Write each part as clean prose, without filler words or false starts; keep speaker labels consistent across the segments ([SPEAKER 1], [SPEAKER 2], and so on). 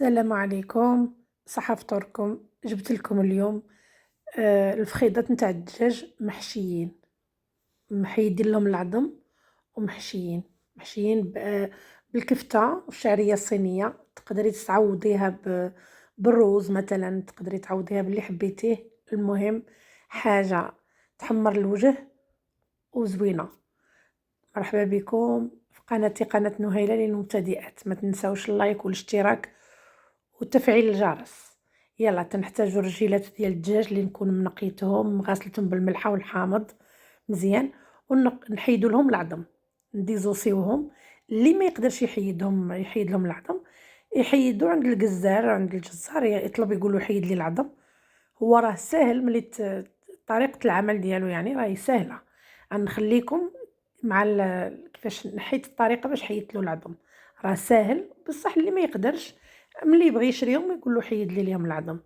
[SPEAKER 1] السلام عليكم، صحة فطوركم. جبت لكم اليوم الفخيضات نتاع الدجاج محشيين، محيدين لهم العظم ومحشيين، محشيين بالكفتة والشعرية الصينية. تقدري تعوضيها بالروز مثلا، تقدري تعوضيها باللي حبيتيه. المهم حاجة تحمر الوجه وزوينة. مرحبا بكم في قناتي، قناة نهيلة للمبتدئات. ما تنساوش اللايك والاشتراك وتفعيل الجرس. يلا تنحتاجو رجيلات ديال الدجاج اللي نكون منقيتهم غسلتهم بالملحه والحامض مزيان، ونحيدو لهم العظم، نديزوسيوهم. اللي ما يقدرش يحيد لهم العظم، يحيدو عند الجزار، عند الجزار يطلب يقولوا حيد لي العظم. هو راه ساهل ملي طريقه العمل ديالو يعني راهي سهله. غنخليكم مع كيفاش نحيت الطريقه باش حيدت له العظم. راه ساهل بصح اللي ما يقدرش ملي يبغي يشريهم يقول له حيد لي ليهم العظم.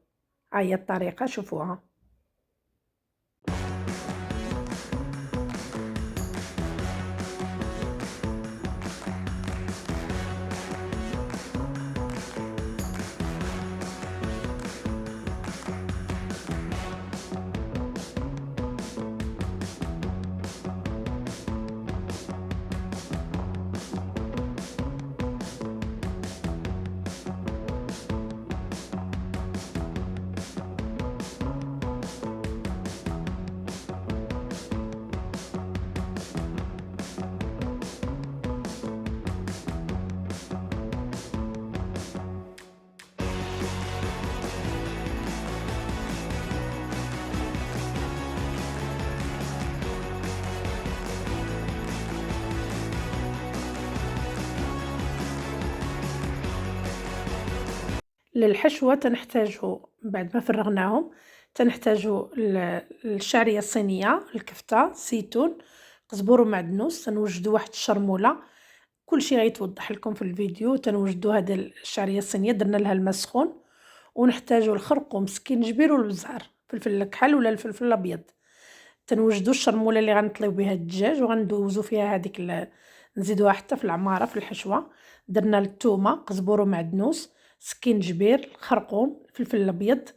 [SPEAKER 1] ها هي الطريقه، شوفوها. للحشوة تنحتاجو بعد ما فرغناهم، تنحتاجو الشعرية الصينية، الكفتة، الزيتون، قزبور ومعدنوس. تنوجدو واحد الشرمولة، كلشي غيتوضح لكم في الفيديو. تنوجدو هاد الشعرية الصينية، درنا لها الماء سخون. ونحتاجو الخرقوم، سكينجبير والبزار، فلفل الكحل ولا الفلفل الابيض. تنوجدو الشرموله اللي غنطليو بها الدجاج وغندوزو فيها هذيك نزيدوها حتى في العماره في الحشوه. درنا الثومه، قزبور ومعدنوس، سكينجبير، الخرقوم، الفلفل الابيض.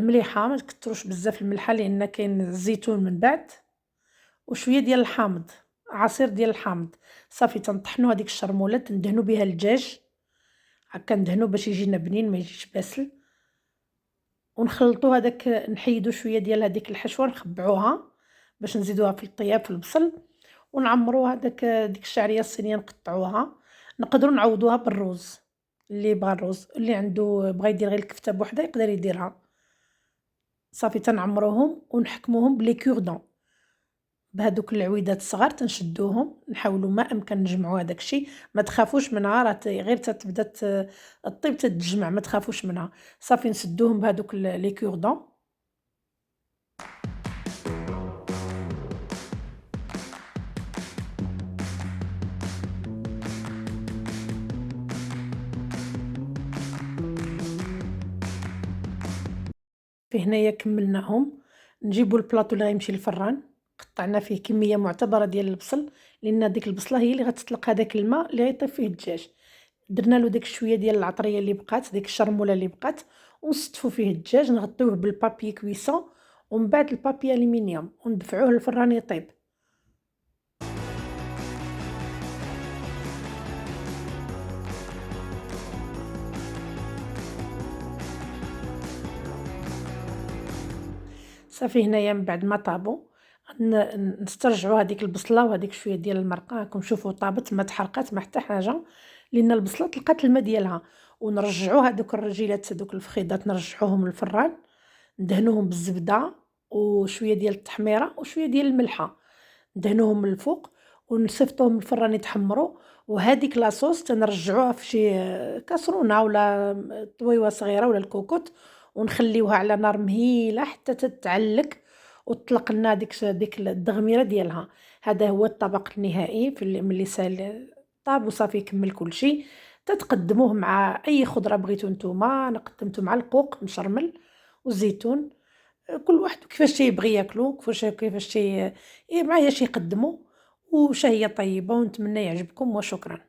[SPEAKER 1] مليحه، ما تكثروش بزاف الملحه لان كاين الزيتون من بعد. وشويه ديال الحامض، عصير ديال الحامض. صافي تنطحنوا هذيك الشرموله، تندهنوا بها الدجاج هكا، ندهنوا باش يجينا بنين ما يجيش باسل. ونخلطوا هذاك، نحيدوا شويه ديال هذيك الحشوه نخبعوها باش نزيدوها في الطياب في البصل. ونعمروا ديك الشعريه الصينيه نقطعوها. نقدروا نعوضوها بالروز، اللي بغى الروز، اللي عنده بغى يدير غير الكفته بوحدها يقدر يديرها. صافي تنعمروهم ونحكموهم بلي كوردون، بهذوك العويدات الصغار. تنشدوهم، نحاولوا ما امكن نجمعوا هذاك الشيء. ما تخافوش منها، راه غير تتبدا الطيب تتجمع، ما تخافوش منها. صافي نسدوهم بهذوك لي كوردون. في هنايا كملناهم. نجيبو البلاطو اللي غيمشي للفران، قطعنا فيه كميه معتبره ديال البصل، لان ديك البصله هي اللي غتطلق هذاك الماء اللي غيطيب فيه الدجاج. درنا له داك شويه ديال العطريه اللي بقات، ديك الشرموله اللي بقات، ونستفو فيه الدجاج. نغطيوه بالبابي كويسون ومن بعد البابي الومنيوم وندفعوه للفران يطيب. صافي هنايا من بعد ما طابوا نسترجعوا هذيك البصله وهذيك شويه ديال المرقه. راكم شوفوا طابت، ما تحرقات ما حتى حاجه، لان البصله طلقات الماء ديالها. ونرجعوا هذوك الرجيلات، هذوك الفخيضات، نرجعوهم للفران، ندهنوهم بالزبده وشويه ديال التحميره وشويه ديال الملحه، ندهنوهم من الفوق ونصيفطوهم للفران يتحمروا. وهذيك لاصوص تنرجعوها في شي كاسرونه ولا طويوه صغيره ولا الكوكوط، ونخليوها على نار مهيله حتى تتعلق وتطلق لنا ديك الدغميره ديالها. هذا هو الطبق النهائي ملي سال طاب وصافي كمل كلشي. تتقدموه مع اي خضره بغيتو نتوما. انا قدمته مع القوق مشرمل والزيتون، كل واحد كيفاش تيبغي ياكلو، كيفاش معايا يقدمو. وشهية طيبة ونتمنى يعجبكم وشكرا.